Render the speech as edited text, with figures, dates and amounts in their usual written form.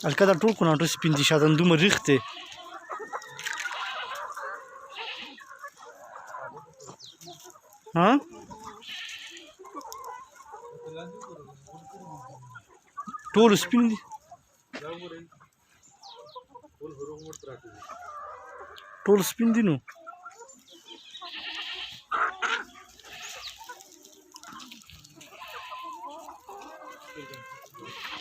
الکه دا ټول کوناټو سپین دي شاته دومره ریخ دی ها ټول سپین دي ټول سپین دي نو